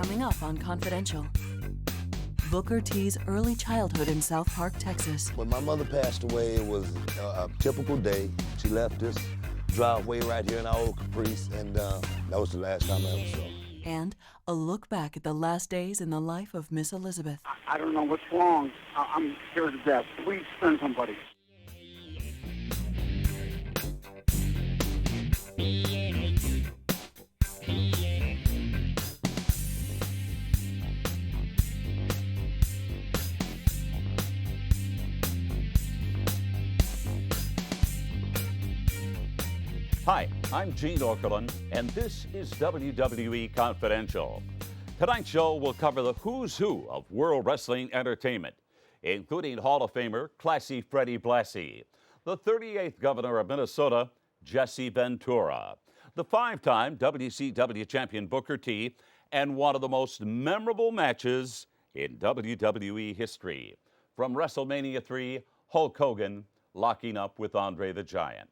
coming up on Confidential. Booker T's early childhood in South Park, Texas. When my mother passed away, it was a typical day. She left this driveway right here in our old Caprice, and that was the last time I ever saw her. And a look back at the last days in the life of Miss Elizabeth. I don't know what's wrong. I'm scared to death. Please send somebody. Hi, I'm Gene Okerlund, and this is WWE Confidential. Tonight's show will cover the who's who of World Wrestling Entertainment, including Hall of Famer Classy Freddie Blassie, the 38th governor of Minnesota, Jesse Ventura, the 5-time WCW champion Booker T, and one of the most memorable matches in WWE history, from WrestleMania 3, Hulk Hogan locking up with Andre the Giant.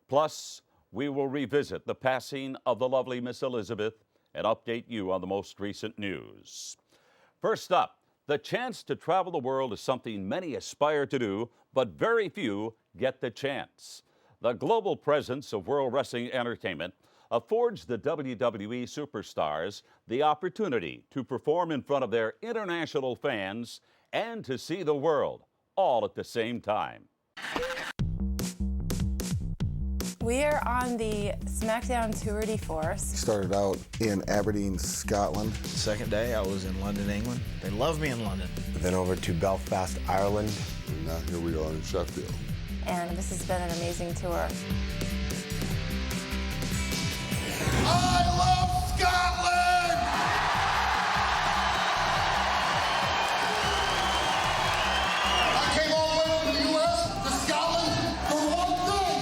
Plus, we will revisit the passing of the lovely Miss Elizabeth and update you on the most recent news. First up, the chance to travel the world is something many aspire to do, but very few get the chance. The global presence of World Wrestling Entertainment affords the WWE superstars the opportunity to perform in front of their international fans and to see the world all at the same time. We are on the Smackdown Tour de Force. Started out in Aberdeen, Scotland. The second day I was in London, England. They love me in London. Then over to Belfast, Ireland. And now here we are in Sheffield. And this has been an amazing tour. I love Scotland! I came all the way from the U.S. to Scotland for one thing,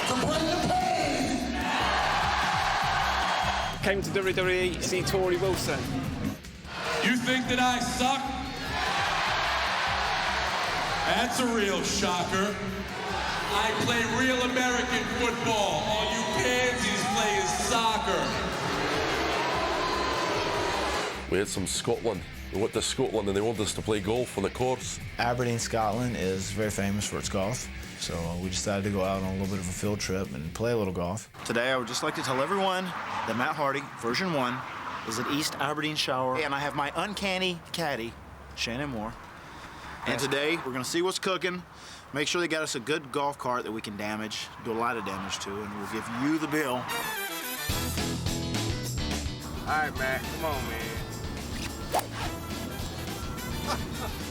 to bring the pain! Came to WWE to see Tori Wilson. You think that I suck? That's a real shocker. I play real American football. All you pansies play is soccer. We had some Scotland. We went to Scotland and they wanted us to play golf on the course. Aberdeen, Scotland is very famous for its golf. So we decided to go out on a little bit of a field trip and play a little golf. Today I would just like to tell everyone that Matt Hardy, version 1, is at East Aberdeen Shower. And I have my uncanny caddy, Shannon Moore. And today we're gonna see what's cooking. Make sure they got us a good golf cart that we can damage, do a lot of damage to, and we'll give you the bill. All right, Matt, come on, man.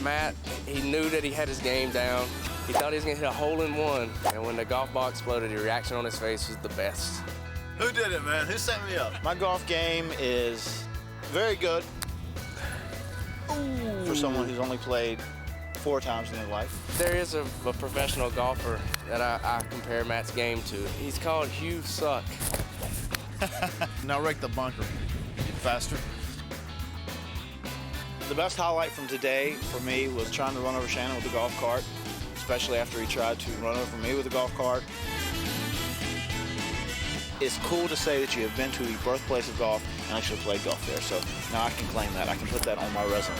Matt, he knew that he had his game down. He thought he was gonna hit a hole-in-one, and when the golf ball exploded, the reaction on his face was the best. Who did it, man? Who set me up? My golf game is very good for someone who's only played 4 times in their life. There is a professional golfer that I compare Matt's game to. He's called Hugh Suck. Now rake the bunker. Faster. The best highlight from today for me was trying to run over Shannon with the golf cart, especially after he tried to run over me with the golf cart. It's cool to say that you have been to the birthplace of golf and actually played golf there. So now I can claim that. I can put that on my resume.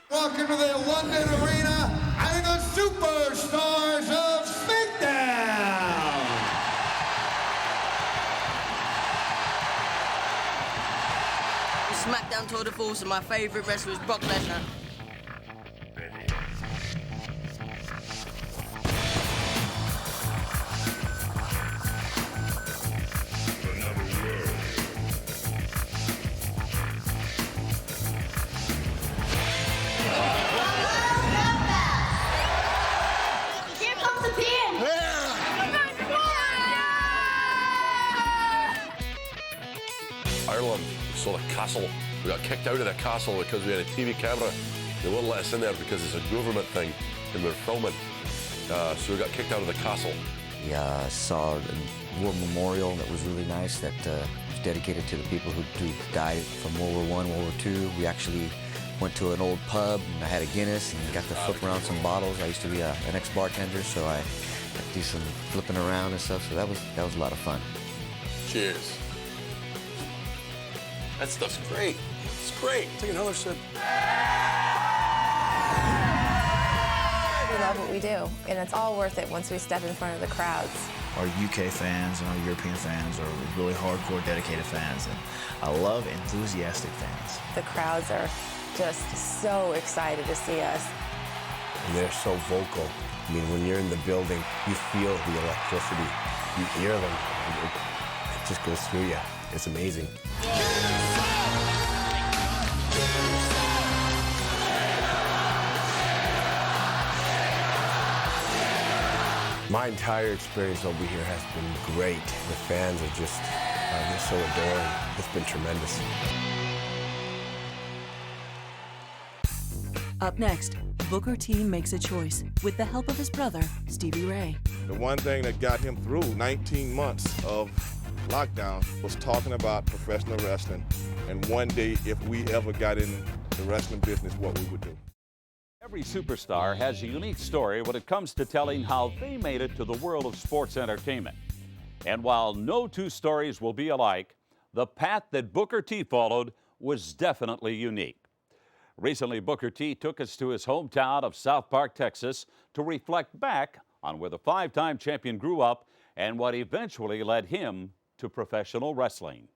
Welcome to the London Arena and the Superstars of Smackdown! Smackdown Tour de Force and my favorite wrestler is Brock Lesnar. Ireland, saw the castle. We got kicked out of the castle because we had a TV camera. They wouldn't let us in there because it's a government thing and we were filming. So we got kicked out of the castle. We saw a war memorial that was really nice that was dedicated to the people who died from World War I, World War II. We actually went to an old pub and I had a Guinness and got to flip around some bottles. I used to be an ex-bartender, so I got to do some flipping around and stuff, so that was a lot of fun. Cheers. That stuff's great. It's great. Take another sip. We love what we do, and it's all worth it once we step in front of the crowds. Our UK fans and our European fans are really hardcore, dedicated fans, and I love enthusiastic fans. The crowds are just so excited to see us. And they're so vocal. I mean, when you're in the building, you feel the electricity. You hear them. It just goes through you. It's amazing. My entire experience over here has been great. The fans are just, they're so adoring. It's been tremendous. Up next, Booker T makes a choice with the help of his brother, Stevie Ray. The one thing that got him through 19 months of lockdown was talking about professional wrestling, and one day, if we ever got in the wrestling business, what we would do. Every superstar has a unique story when it comes to telling how they made it to the world of sports entertainment. And while no two stories will be alike, the path that Booker T followed was definitely unique. Recently, Booker T took us to his hometown of South Park, Texas, to reflect back on where the five-time champion grew up and what eventually led him to professional wrestling.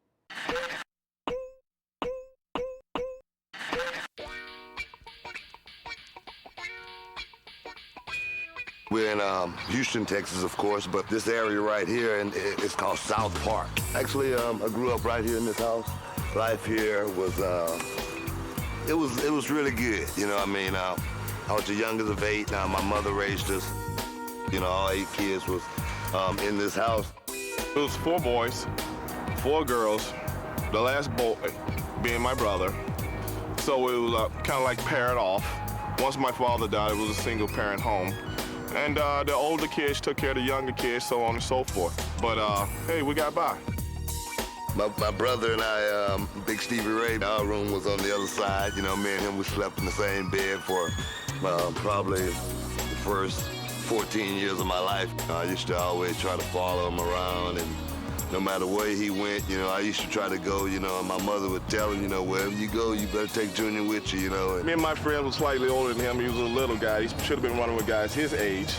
We're in Houston, Texas, of course, but this area right here, and it's called South Park. Actually, I grew up right here in this house. Life here was, it was really good. You know what I mean? I was the youngest of 8. Now my mother raised us. You know, all 8 kids was in this house. It was 4 boys, 4 girls, the last boy being my brother. So it was kind of like paired off. Once my father died, it was a single parent home. And the older kids took care of the younger kids, so on and so forth. But hey, we got by. My brother and I, Big Stevie Ray, our room was on the other side. You know, me and him, we slept in the same bed for probably the first 14 years of my life. I used to always try to follow him around, and no matter where he went, you know, I used to try to go, you know, and my mother would tell him, you know, wherever you go, you better take Junior with you, you know. Me and my friend was slightly older than him. He was a little guy. He should have been running with guys his age.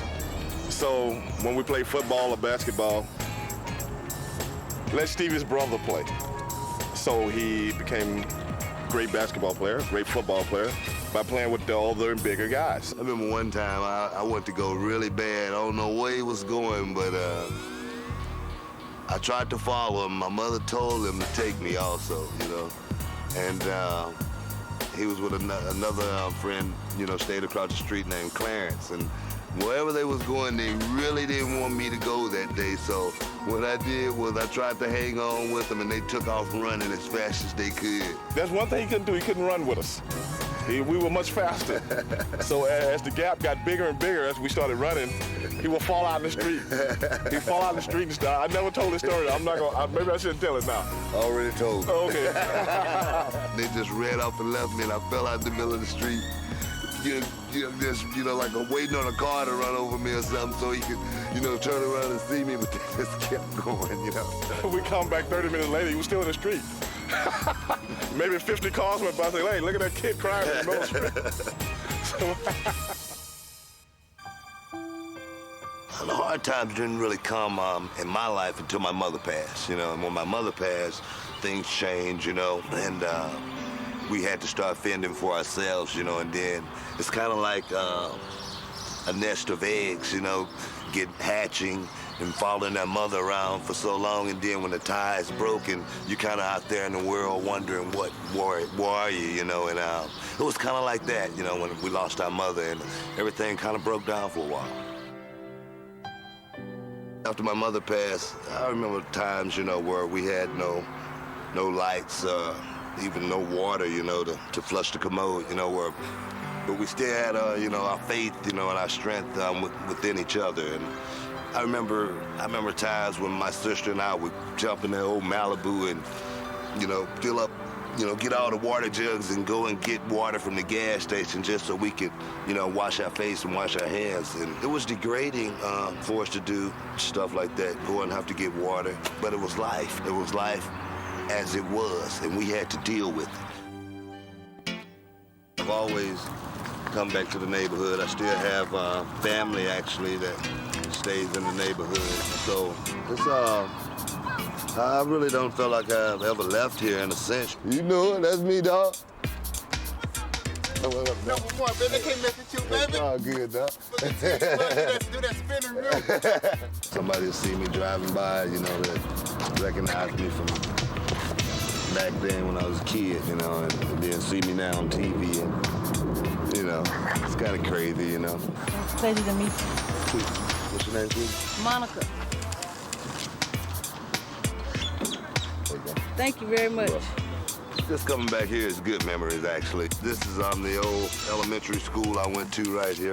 So when we played football or basketball, let Stevie's brother play. So he became a great basketball player, great football player, by playing with the older and bigger guys. I remember one time I wanted to go really bad. I don't know where he was going, but I tried to follow him. My mother told him to take me also, you know. And he was with another friend, you know, stayed across the street named Clarence. And wherever they was going, they really didn't want me to go that day. So what I did was I tried to hang on with them, and they took off running as fast as they could. That's one thing he couldn't do. He couldn't run with us. We were much faster. So as the gap got bigger and bigger as we started running, he would fall out in the street. He'd fall out in the street and stuff. I never told this story. I'm not gonna, maybe I shouldn't tell it now. Already told. Oh, okay. They just ran off and left me, and I fell out in the middle of the street. Just, you know, like waiting on a car to run over me or something so he could, you know, turn around and see me, but they just kept going, you know. We come back 30 minutes later, he was still in the street. Maybe 50 cars went by and said, hey, look at that kid crying in the middle of the street. The hard times didn't really come in my life until my mother passed, you know. And when my mother passed, things changed, you know, and we had to start fending for ourselves, you know, and then it's kind of like a nest of eggs, you know, get hatching and following that mother around for so long, and then when the tie is broken, you're kind of out there in the world wondering where are you, you know, and it was kind of like that, you know, when we lost our mother and everything kind of broke down for a while. After my mother passed, I remember times, you know, where we had no lights, even no water, you know, to flush the commode, you know, but we still had, you know, our faith, you know, and our strength within each other. And I remember times when my sister and I would jump in the old Malibu and, you know, fill up, you know, get all the water jugs and go and get water from the gas station just so we could, you know, wash our face and wash our hands. And it was degrading for us to do stuff like that, go and have to get water. But it was life. It was life. as it was, and we had to deal with it. I've always come back to the neighborhood. I still have family, actually, that stays in the neighborhood. So it's, I really don't feel like I've ever left here in a sense. You know it, that's me, dog. Number one, baby, they can't mess with you, baby. It's all good, dog. Do that spinning real. Somebody will see me driving by, you know, that recognize me from back then when I was a kid, you know, and then see me now on TV, and, you know, it's kind of crazy, you know. Pleasure to meet you. What's your name, please? Monica. Thank you very much. Just coming back here is good memories, actually. This is the old elementary school I went to right here,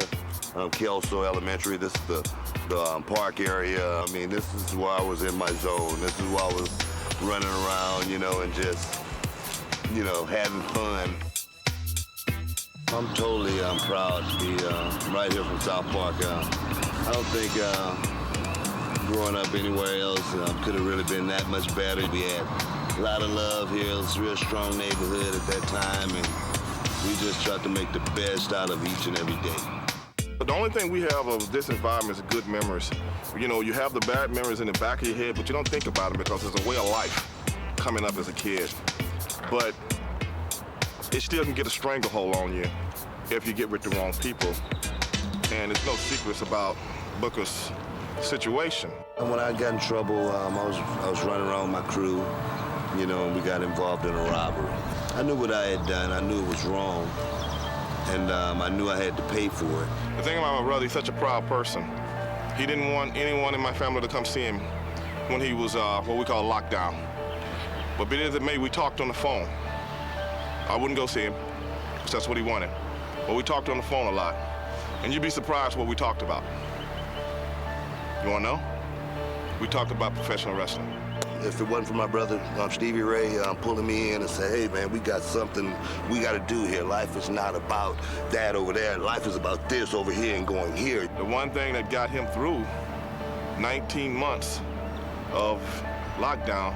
Kelso Elementary. This is the park area. I mean, this is where I was in my zone. This is where I was running around, you know, and just, you know, having fun. I'm totally proud to be right here from South Park. I don't think growing up anywhere else could have really been that much better. We had a lot of love here. It was a real strong neighborhood at that time, and we just tried to make the best out of each and every day. The only thing we have of this environment is good memories. You know, you have the bad memories in the back of your head, but you don't think about them because it's a way of life coming up as a kid. But it still can get a stranglehold on you if you get with the wrong people. And there's no secrets about Booker's situation. And when I got in trouble, I was running around with my crew, you know, and we got involved in a robbery. I knew what I had done. I knew it was wrong, and I knew I had to pay for it. The thing about my brother, he's such a proud person. He didn't want anyone in my family to come see him when he was what we call lockdown. But be it as it may, we talked on the phone. I wouldn't go see him, because that's what he wanted. But we talked on the phone a lot. And you'd be surprised what we talked about. You wanna know? We talked about professional wrestling. If it wasn't for my brother, Stevie Ray, pulling me in and say, hey, man, we got something we got to do here. Life is not about that over there. Life is about this over here and going here. The one thing that got him through 19 months of lockdown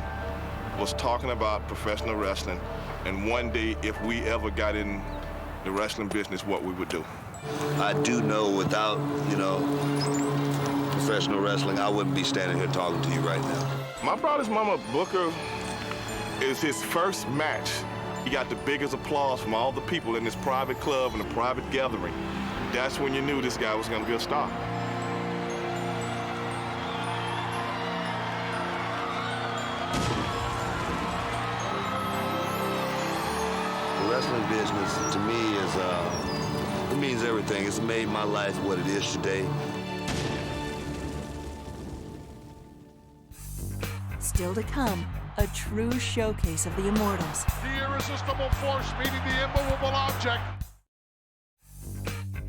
was talking about professional wrestling, and one day, if we ever got in the wrestling business, what we would do. I do know without, you know, professional wrestling, I wouldn't be standing here talking to you right now. My brother's mama, Booker, is his first match. He got the biggest applause from all the people in this private club and a private gathering. That's when you knew this guy was going to be a star. The wrestling business, to me, is, it means everything. It's made my life what it is today. Still to come, a true showcase of the Immortals. The irresistible force meeting the immovable object.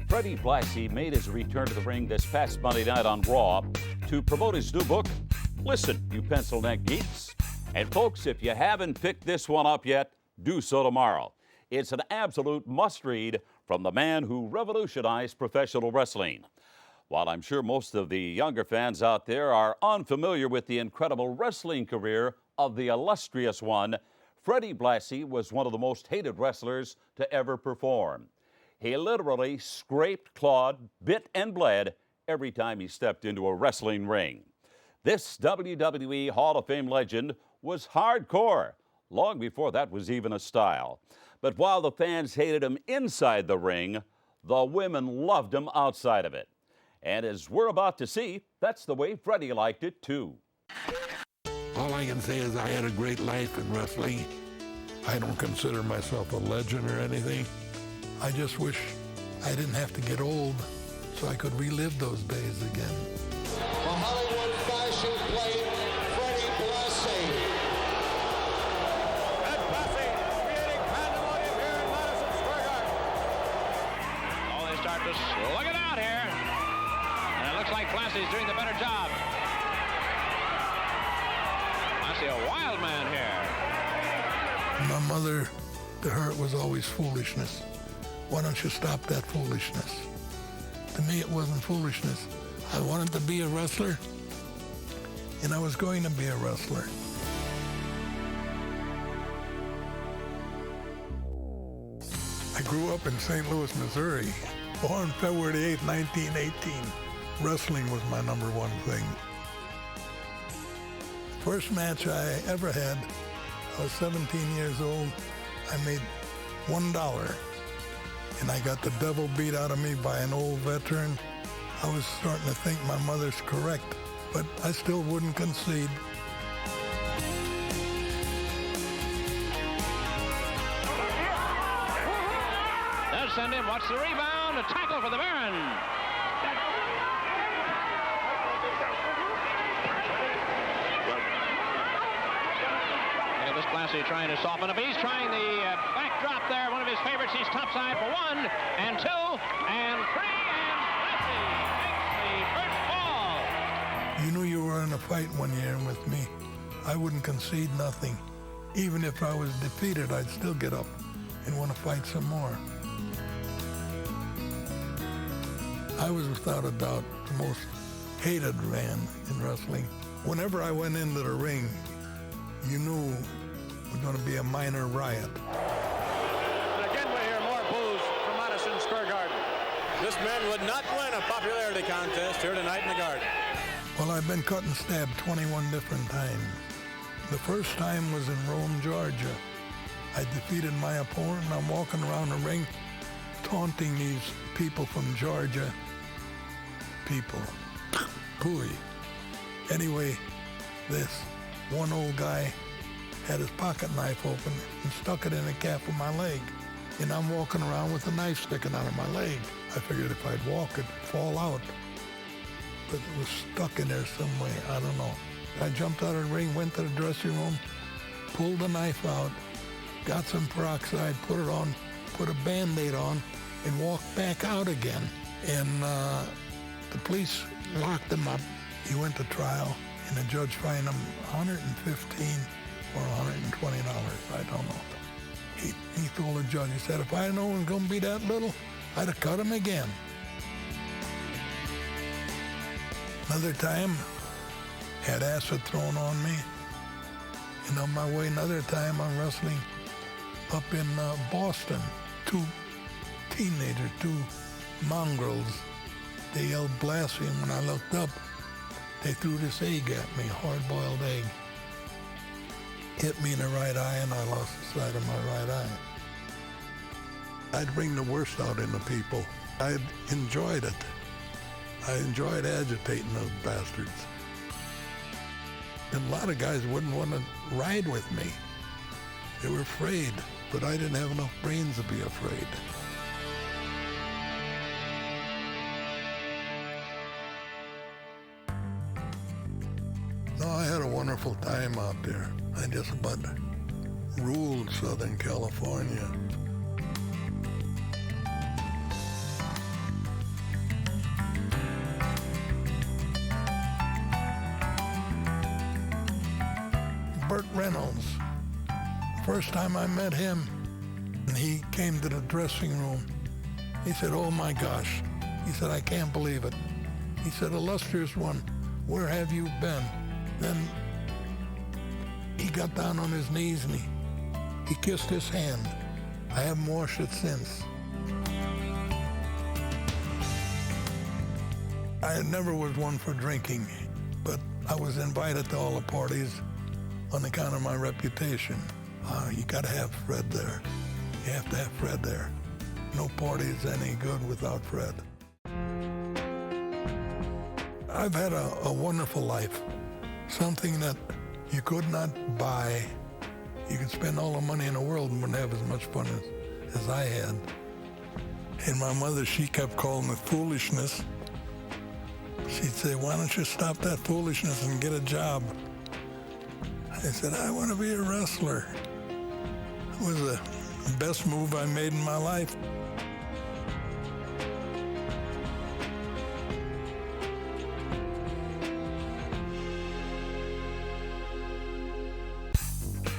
Freddie Blassie made his return to the ring this past Monday night on Raw to promote his new book, Listen, You Pencil Neck Geeks. And folks, if you haven't picked this one up yet, do so tomorrow. It's an absolute must-read from the man who revolutionized professional wrestling. While I'm sure most of the younger fans out there are unfamiliar with the incredible wrestling career of the illustrious one, Freddie Blassie was one of the most hated wrestlers to ever perform. He literally scraped, clawed, bit, and bled every time he stepped into a wrestling ring. This WWE Hall of Fame legend was hardcore, long before that was even a style. But while the fans hated him inside the ring, the women loved him outside of it. And as we're about to see, that's the way Freddie liked it, too. All I can say is I had a great life in wrestling. I don't consider myself a legend or anything. I just wish I didn't have to get old so I could relive those days again. The Hollywood fashion plate, Freddie Blassie. And Blassie creating pandemonium here in Madison Square Garden. Oh, they start to slug it out here. And it looks like Blassie's doing the better job. I see a wild man here. My mother, to her it was always foolishness. Why don't you stop that foolishness? To me it wasn't foolishness. I wanted to be a wrestler, and I was going to be a wrestler. I grew up in St. Louis, Missouri. Born February 8, 1918. Wrestling was my number one thing. First match I ever had, I was 17 years old. I made $1, and I got the devil beat out of me by an old veteran. I was starting to think my mother's correct, but I still wouldn't concede. They'll send him. Watch the rebound. A tackle for the Baron. This Blassie trying to soften up. He's trying the backdrop there. One of his favorites. He's topside for 1 and 2 and 3, and Blassie takes the first fall. You knew you were in a fight one year with me. I wouldn't concede nothing. Even if I was defeated, I'd still get up and want to fight some more. I was without a doubt the most hated man in wrestling. Whenever I went into the ring, you knew it was going to be a minor riot. And again, we hear more boos from Madison Square Garden. This man would not win a popularity contest here tonight in the Garden. Well, I've been cut and stabbed 21 different times. The first time was in Rome, Georgia. I defeated my opponent, and I'm walking around the ring taunting these people from Georgia. People. Pooey. Anyway, this one old guy had his pocket knife open and stuck it in the calf of my leg. And I'm walking around with a knife sticking out of my leg. I figured if I'd walk, it'd fall out. But it was stuck in there some way, I don't know. I jumped out of the ring, went to the dressing room, pulled the knife out, got some peroxide, put it on, put a Band-Aid on, and walked back out again. And the police locked him up. He went to trial, and the judge fined him $115 or $120, I don't know. He told the judge, he said, if I known it was going to be that little, I'd have cut him again. Another time, had acid thrown on me. And on my way another time, I'm wrestling up in Boston. 2 teenagers, 2 mongrels, they yelled Blassie, and when I looked up, they threw this egg at me, hard-boiled egg. Hit me in the right eye, and I lost the sight of my right eye. I'd bring the worst out in the people. I enjoyed it. I enjoyed agitating those bastards. And a lot of guys wouldn't want to ride with me. They were afraid, but I didn't have enough brains to be afraid. No, I had a wonderful time out there. I just about ruled Southern California. Burt Reynolds. First time I met him, and he came to the dressing room. He said, oh my gosh. He said, I can't believe it. He said, illustrious one, where have you been? Then he got down on his knees and he kissed his hand. I haven't washed it since. I never was one for drinking, but I was invited to all the parties on account of my reputation. You gotta have Fred there. You have to have Fred there. No party is any good without Fred. I've had a wonderful life. Something that you could not buy. You could spend all the money in the world and wouldn't have as much fun as I had. And my mother, she kept calling it foolishness. She'd say, why don't you stop that foolishness and get a job? I said, I want to be a wrestler. It was the best move I made in my life.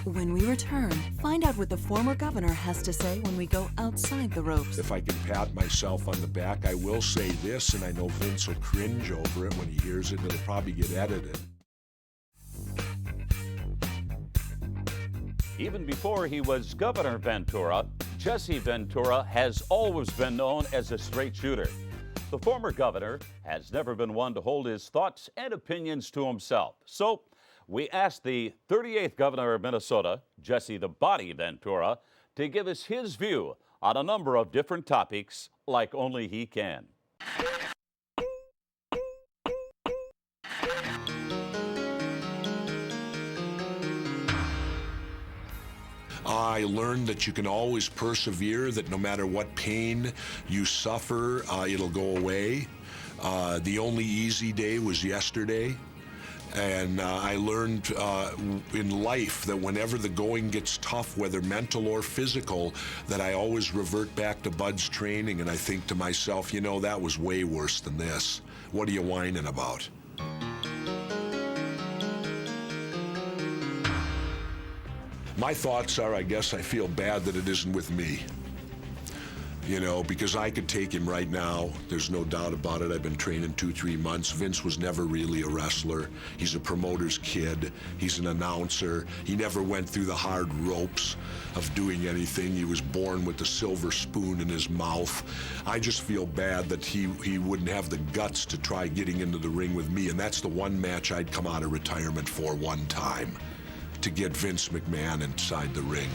When we return, find out what the former governor has to say when we go outside the ropes. If I can pat myself on the back, I will say this, and I know Vince will cringe over it when he hears it, and it'll probably get edited. Even before he was Governor Ventura, Jesse Ventura has always been known as a straight shooter. The former governor has never been one to hold his thoughts and opinions to himself. So we asked the 38th governor of Minnesota, Jesse the Body Ventura, to give us his view on a number of different topics like only he can. I learned that you can always persevere, that no matter what pain you suffer, it'll go away. The only easy day was yesterday. And I learned in life that whenever the going gets tough, whether mental or physical, that I always revert back to Bud's training, and I think to myself, you know, that was way worse than this. What are you whining about? My thoughts are, I guess I feel bad that it isn't with me. You know, because I could take him right now. There's no doubt about it. I've been training 2-3 months. Vince was never really a wrestler. He's a promoter's kid. He's an announcer. He never went through the hard ropes of doing anything. He was born with the silver spoon in his mouth. I just feel bad that he wouldn't have the guts to try getting into the ring with me. And that's the one match I'd come out of retirement for one time, to get Vince McMahon inside the ring.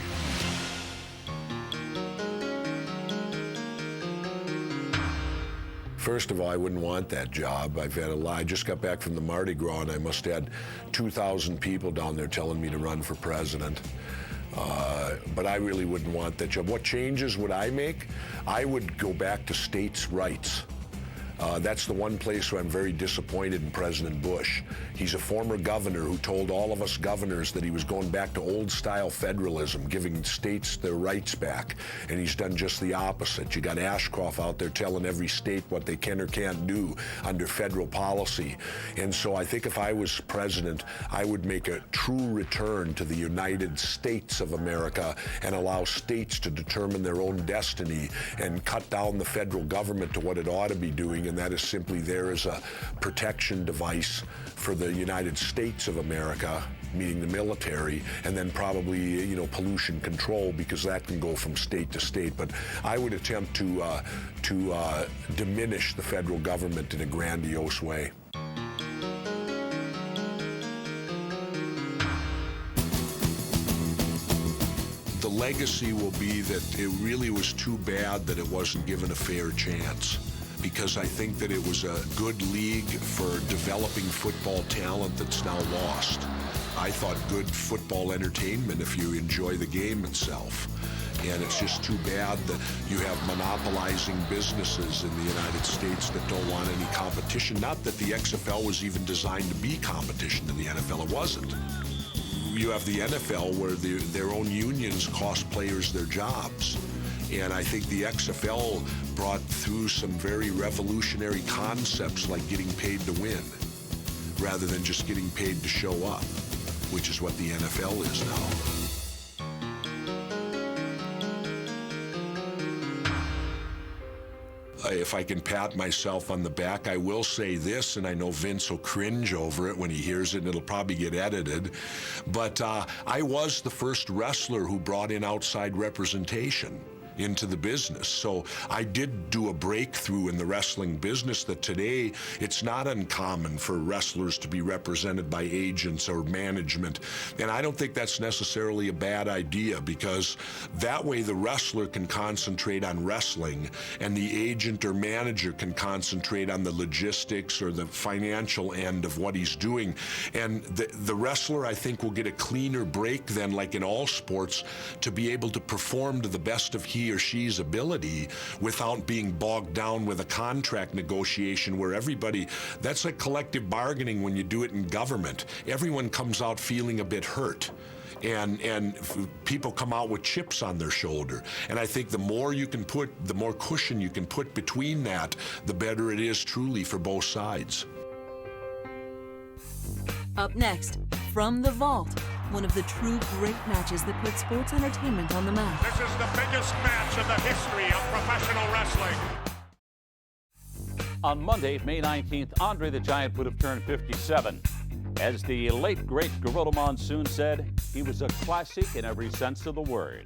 First of all, I wouldn't want that job. I've had a lot. I just got back from the Mardi Gras, and I must have had 2,000 people down there telling me to run for president. But I really wouldn't want that job. What changes would I make? I would go back to states' rights. That's the one place where I'm very disappointed in President Bush. He's a former governor who told all of us governors that he was going back to old-style federalism, giving states their rights back, and he's done just the opposite. You got Ashcroft out there telling every state what they can or can't do under federal policy. And so I think if I was president, I would make a true return to the United States of America and allow states to determine their own destiny and cut down the federal government to what it ought to be doing, and that is simply there as a protection device for the United States of America, meaning the military, and then probably, you know, pollution control, because that can go from state to state. But I would attempt to diminish the federal government in a grandiose way. The legacy will be that it really was too bad that it wasn't given a fair chance, because I think that it was a good league for developing football talent that's now lost. I thought good football entertainment if you enjoy the game itself. And it's just too bad that you have monopolizing businesses in the United States that don't want any competition. Not that the XFL was even designed to be competition to the NFL, it wasn't. You have the NFL where their own unions cost players their jobs. And I think the XFL brought through some very revolutionary concepts like getting paid to win, rather than just getting paid to show up, which is what the NFL is now. If I can pat myself on the back, I will say this, and I know Vince will cringe over it when he hears it, and it'll probably get edited, but I was the first wrestler who brought in outside representation into the business. So I did do a breakthrough in the wrestling business that today it's not uncommon for wrestlers to be represented by agents or management. And I don't think that's necessarily a bad idea, because that way the wrestler can concentrate on wrestling and the agent or manager can concentrate on the logistics or the financial end of what he's doing. And the wrestler, I think, will get a cleaner break then, like in all sports, to be able to perform to the best of he or she's ability without being bogged down with a contract negotiation where everybody, that's like collective bargaining when you do it in government. Everyone comes out feeling a bit hurt. And people come out with chips on their shoulder. And I think the more you can put, the more cushion you can put between that, the better it is truly for both sides. Up next, From the Vault, one of the true great matches that put sports entertainment on the map. This is the biggest match in the history of professional wrestling. On Monday, May 19th, Andre the Giant would have turned 57. As the late, great Gorilla Monsoon said, he was a classic in every sense of the word.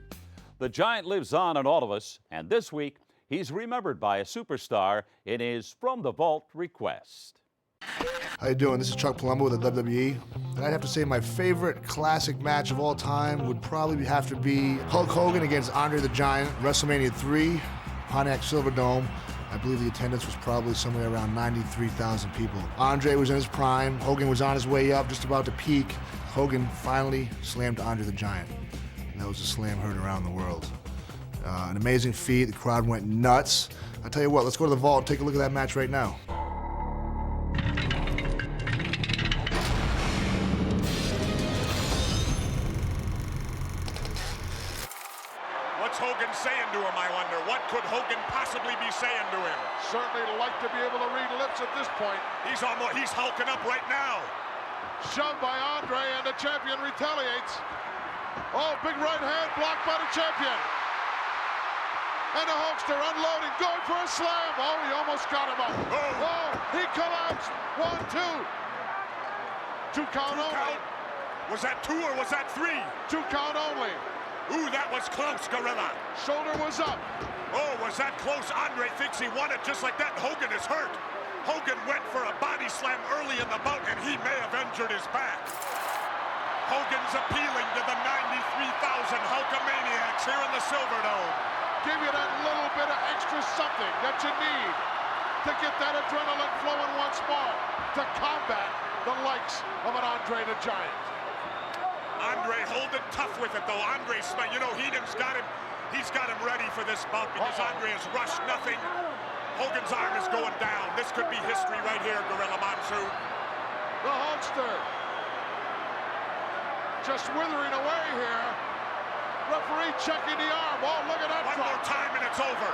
The Giant lives on in all of us, and this week, he's remembered by a superstar in his From the Vault request. How you doing? This is Chuck Palumbo with the WWE. And I'd have to say my favorite classic match of all time would probably have to be Hulk Hogan against Andre the Giant, WrestleMania 3, Pontiac Silverdome. I believe the attendance was probably somewhere around 93,000 people. Andre was in his prime. Hogan was on his way up, just about to peak. Hogan finally slammed Andre the Giant. And that was a slam heard around the world. An amazing feat. The crowd went nuts. I tell you what, let's go to the vault and take a look at that match right now. What's Hogan saying to him, I wonder? What could Hogan possibly be saying to him? Certainly like to be able to read lips at this point. He's hulking up right now. Shoved by Andre, and the champion retaliates. Oh, big right hand blocked by the champion. And the Hulkster unloading, going for a slam. Oh, he almost got him up. Oh, he collapsed. 1, 2. 2 count only. Was that 2 or was that 3? 2 count only. Ooh, that was close, Gorilla. Shoulder was up. Oh, was that close? Andre thinks he won it just like that. Hogan is hurt. Hogan went for a body slam early in the bout, and he may have injured his back. Hogan's appealing to the 93,000 Hulkamaniacs here in the Silverdome. Give you that little bit of extra something that you need to get that adrenaline flowing once more to combat the likes of an Andre the Giant. Andre holding tough with it, though. Andre, you know, Heenan's got him. He's got him ready for this bout because Andre has rushed nothing. Hogan's arm is going down. This could be history right here, Gorilla Monsoon. The Hulkster just withering away here. Referee checking the arm. Oh, look at that drop. One more time and it's over.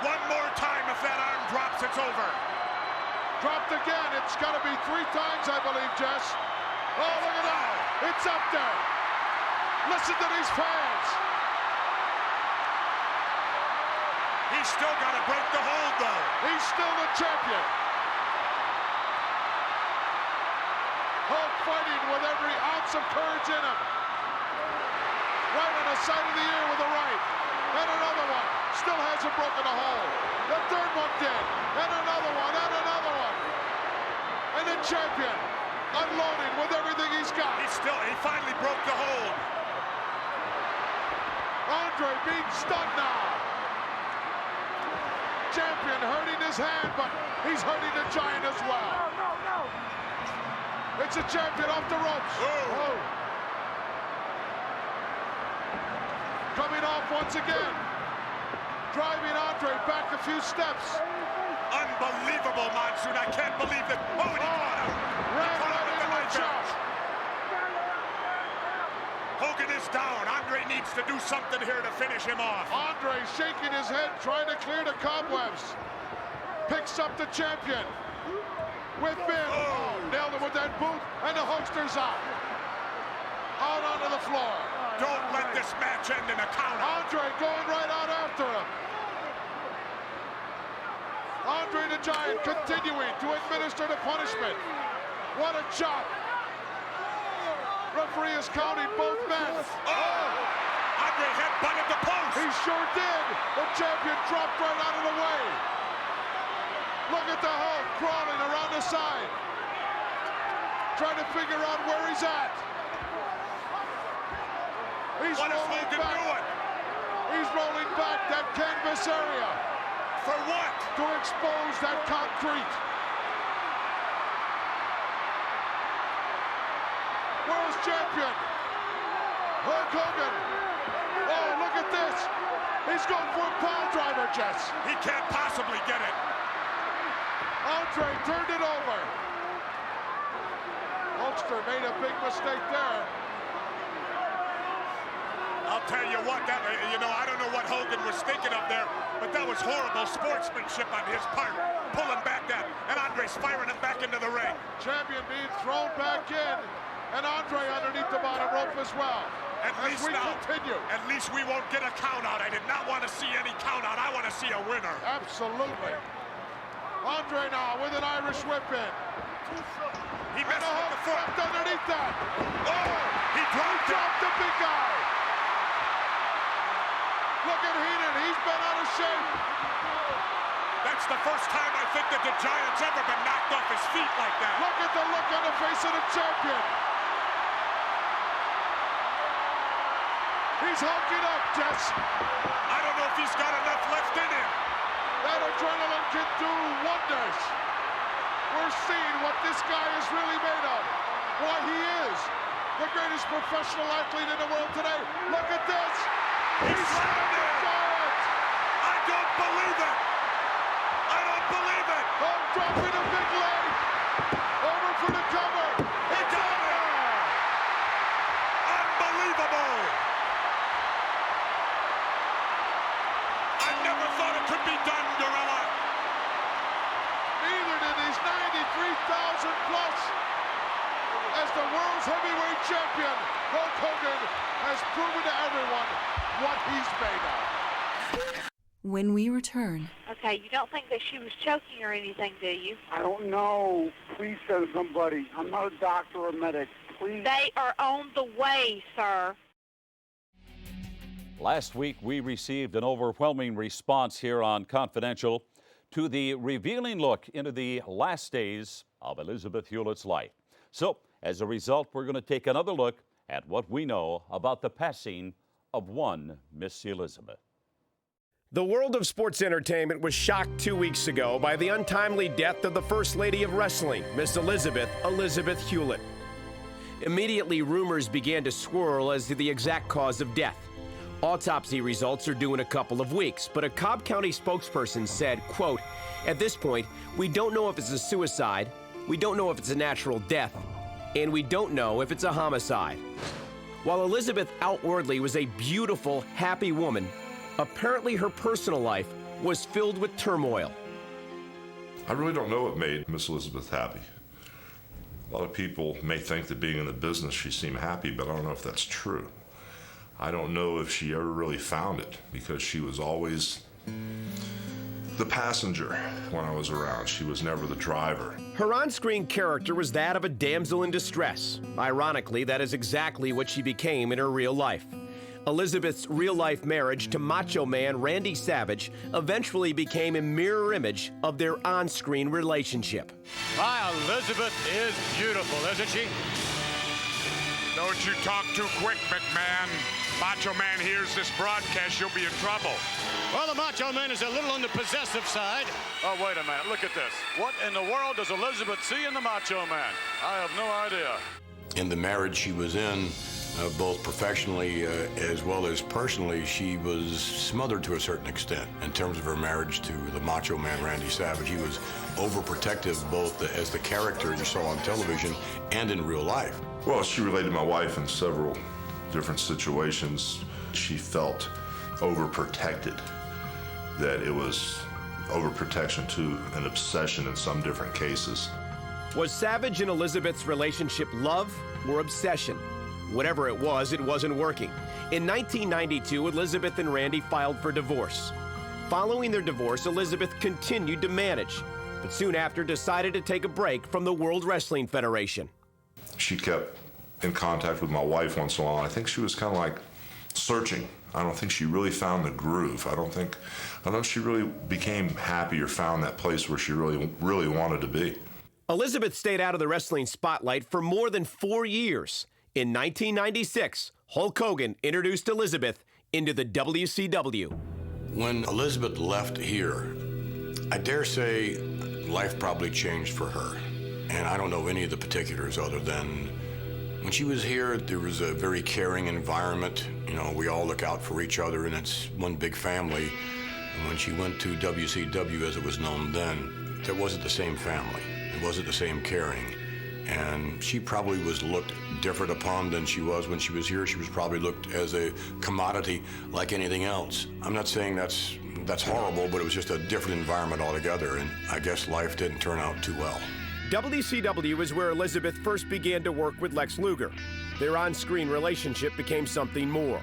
One more time. If that arm drops, it's over. Dropped again. It's got to be 3 times, I believe, Jess. Oh, look at that. It's up there. Listen to these fans. He's still got to break the hold, though. He's still the champion. Hulk fighting with every ounce of courage in him. Right on the side of the ear with the right. And another one. Still hasn't broken a hole. The third one did. And another one. And another one. And the champion unloading with everything he's got. He finally broke the hold. Andre being stunned now. Champion hurting his hand, but he's hurting the Giant as well. It's a champion off the ropes. Oh. Coming off once again. Driving Andre back a few steps. Unbelievable, Monsoon. I can't believe that. Oh, and he caught him. Ran right into a chop. Hogan is down. Andre needs to do something here to finish him off. Andre shaking his head, trying to clear the cobwebs. Picks up the champion. With Vin. Oh, nailed him with that boot. And the Hulkster's out. Out onto the floor. Don't let this match end in a count. Andre going right out after him. Andre the Giant continuing to administer the punishment. What a chop. Referee is counting both men. Oh! Andre headbutted the post. He sure did. The champion dropped right out of the way. Look at the Hulk crawling around the side. Trying to figure out where he's at. He's what is Hogan doing? He's rolling back that canvas area. For what? To expose that concrete. World champion. Hulk Hogan. Oh, look at this. He's going for a pile driver, Jess. He can't possibly get it. Andre turned it over. Hulkster made a big mistake there. I'll tell you what, I don't know what Hogan was thinking of there, but that was horrible sportsmanship on his part. Pulling back that, and Andre's firing him back into the ring. Champion being thrown back in, and Andre underneath the bottom rope as well. At least we won't get a count out. I did not want to see any count out. I want to see a winner. Absolutely. Andre now with an Irish whip in. He missed with the foot. Underneath that. Oh, he dropped the big guy. Look at Heenan. He's been out of shape. That's the first time I think that the Giant's ever been knocked off his feet like that. Look at the look on the face of the champion. He's hulking up, Jess. I don't know if he's got enough left in him. That adrenaline can do wonders. We're seeing what this guy is really made of. Why he is the greatest professional athlete in the world today. Look at this. He's landed the Giant. I don't believe it. I don't believe it. Oh, dropping a big leg. Over for the cover. He got it. Unbelievable. I never thought it could be done, Gorilla. Neither did these 93,000 plus. As the world's heavyweight champion, Hulk Hogan has proven to everyone what he's made of. When we return. Okay, you don't think that she was choking or anything, do you? I don't know. Please send somebody. I'm not a doctor or medic. Please. They are on the way, sir. Last week, we received an overwhelming response here on Confidential to the revealing look into the last days of Elizabeth Hewlett's life. So, as a result, we're going to take another look at what we know about the passing of one Miss Elizabeth. The world of sports entertainment was shocked 2 weeks ago by the untimely death of the First Lady of Wrestling, Miss Elizabeth Hewlett. Immediately, rumors began to swirl as to the exact cause of death. Autopsy results are due in a couple of weeks, but a Cobb County spokesperson said, quote, "At this point, we don't know if it's a suicide, we don't know if it's a natural death, and we don't know if it's a homicide." While Elizabeth outwardly was a beautiful, happy woman, apparently her personal life was filled with turmoil. I really don't know what made Miss Elizabeth happy. A lot of people may think that being in the business she seemed happy, but I don't know if that's true. I don't know if she ever really found it, because she was always the passenger when I was around. She was never the driver. Her on-screen character was that of a damsel in distress. Ironically, that is exactly what she became in her real life. Elizabeth's real-life marriage to Macho Man Randy Savage eventually became a mirror image of their on-screen relationship. My Elizabeth is beautiful, isn't she? Don't you talk too quick, McMahon. Macho Man hears this broadcast, you'll be in trouble. Well, the Macho Man is a little on the possessive side. Oh, wait a minute, look at this. What in the world does Elizabeth see in the Macho Man? I have no idea. In the marriage she was in, both professionally as well as personally, she was smothered to a certain extent in terms of her marriage to the Macho Man Randy Savage. He was overprotective both as the character you saw on television and in real life. Well, she related to my wife in several different situations. She felt overprotected, that it was overprotection to an obsession in some different cases. Was Savage and Elizabeth's relationship love or obsession? Whatever it wasn't working. In 1992, Elizabeth and Randy filed for divorce. Following their divorce, Elizabeth continued to manage, but soon after decided to take a break from the World Wrestling Federation. She kept in contact with my wife once in a while. I think she was kind of like searching. I don't think she really found the groove. I don't know if she really became happy or found that place where she really wanted to be. Elizabeth stayed out of the wrestling spotlight for more than 4 years. In 1996, Hulk Hogan introduced Elizabeth into the WCW. When Elizabeth left here, I dare say life probably changed for her. And I don't know any of the particulars other than when she was here, there was a very caring environment. You know, we all look out for each other, and it's one big family. And when she went to WCW, as it was known then, there wasn't the same family. It wasn't the same caring. And she probably was looked different upon than she was when she was here. She was probably looked as a commodity like anything else. I'm not saying that's horrible, but it was just a different environment altogether, and I guess life didn't turn out too well. WCW is where Elizabeth first began to work with Lex Luger. Their on-screen relationship became something more.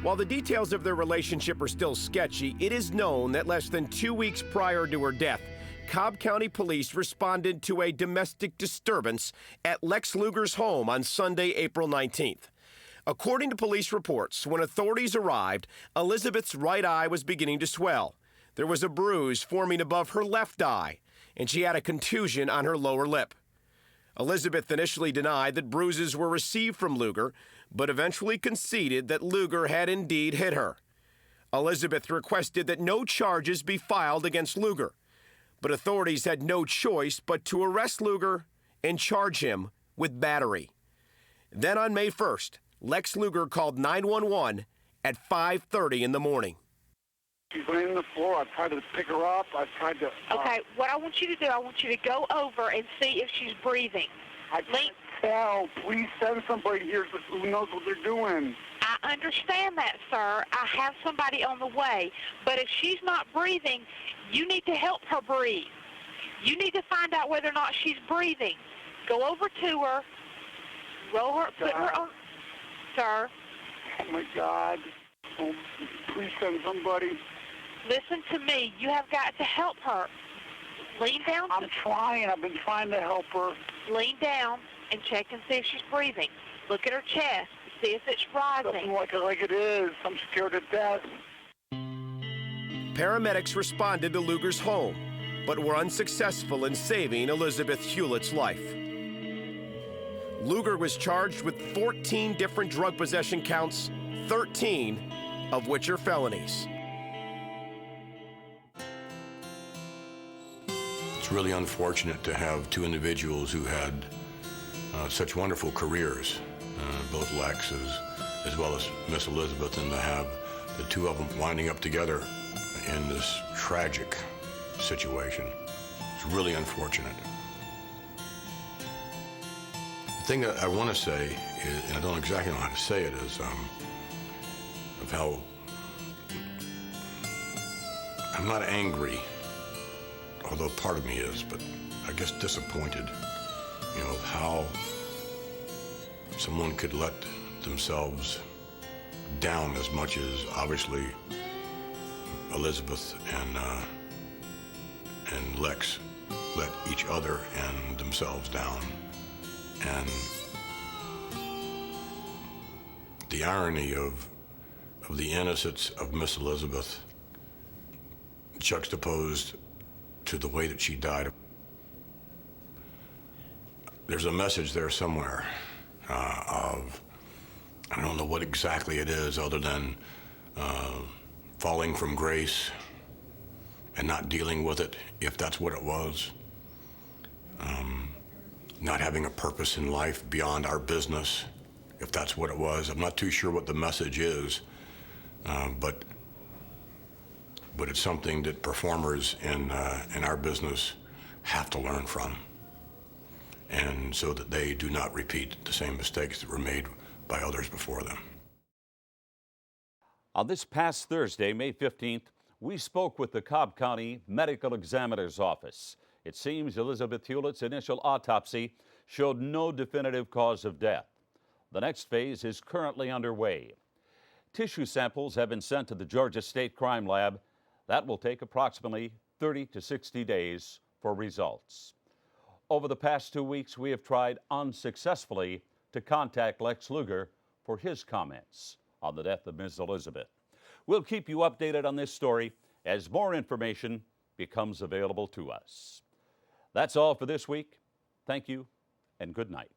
While the details of their relationship are still sketchy, it is known that less than 2 weeks prior to her death, Cobb County Police responded to a domestic disturbance at Lex Luger's home on Sunday, April 19th. According to police reports, when authorities arrived, Elizabeth's right eye was beginning to swell. There was a bruise forming above her left eye, and she had a contusion on her lower lip. Elizabeth initially denied that bruises were received from Luger, but eventually conceded that Luger had indeed hit her. Elizabeth requested that no charges be filed against Luger, but authorities had no choice but to arrest Luger and charge him with battery. Then on May 1st, Lex Luger called 911 at 5:30 in the morning. She's laying on the floor. I tried to pick her up. I tried to... Okay, what I want you to do, I want you to go over and see if she's breathing. I can't tell. Please send somebody here who knows what they're doing. I understand that, sir. I have somebody on the way. But if she's not breathing, you need to help her breathe. You need to find out whether or not she's breathing. Go over to her, roll her, put her on... Sir? Oh, my God. Oh, please send somebody. Listen to me. You have got to help her. Lean down. I'm trying. I've been trying to help her. Lean down and check and see if she's breathing. Look at her chest. See if it's rising. Doesn't like it is. I'm scared to death. Paramedics responded to Luger's home, but were unsuccessful in saving Elizabeth Hewlett's life. Luger was charged with 14 different drug possession counts, 13 of which are felonies. It's really unfortunate to have two individuals who had such wonderful careers, both Lex as well as Miss Elizabeth, and to have the two of them winding up together in this tragic situation. It's really unfortunate. The thing that I want to say is, and I don't exactly know how to say it, is of how I'm not angry, although part of me is, but I guess disappointed, of how someone could let themselves down as much as obviously Elizabeth and Lex let each other and themselves down. And the irony of the innocence of Miss Elizabeth juxtaposed to the way that she died. There's a message there somewhere of, I don't know what exactly it is other than falling from grace and not dealing with it, if that's what it was. Not having a purpose in life beyond our business, if that's what it was. I'm not too sure what the message is, but it's something that performers in our business have to learn from, and so that they do not repeat the same mistakes that were made by others before them. On this past Thursday, May 15th, we spoke with the Cobb County Medical Examiner's Office. It seems Elizabeth Hewlett's initial autopsy showed no definitive cause of death. The next phase is currently underway. Tissue samples have been sent to the Georgia State Crime Lab. That will take approximately 30 to 60 days for results. Over the past 2 weeks, we have tried unsuccessfully to contact Lex Luger for his comments on the death of Ms. Elizabeth. We'll keep you updated on this story as more information becomes available to us. That's all for this week. Thank you and good night.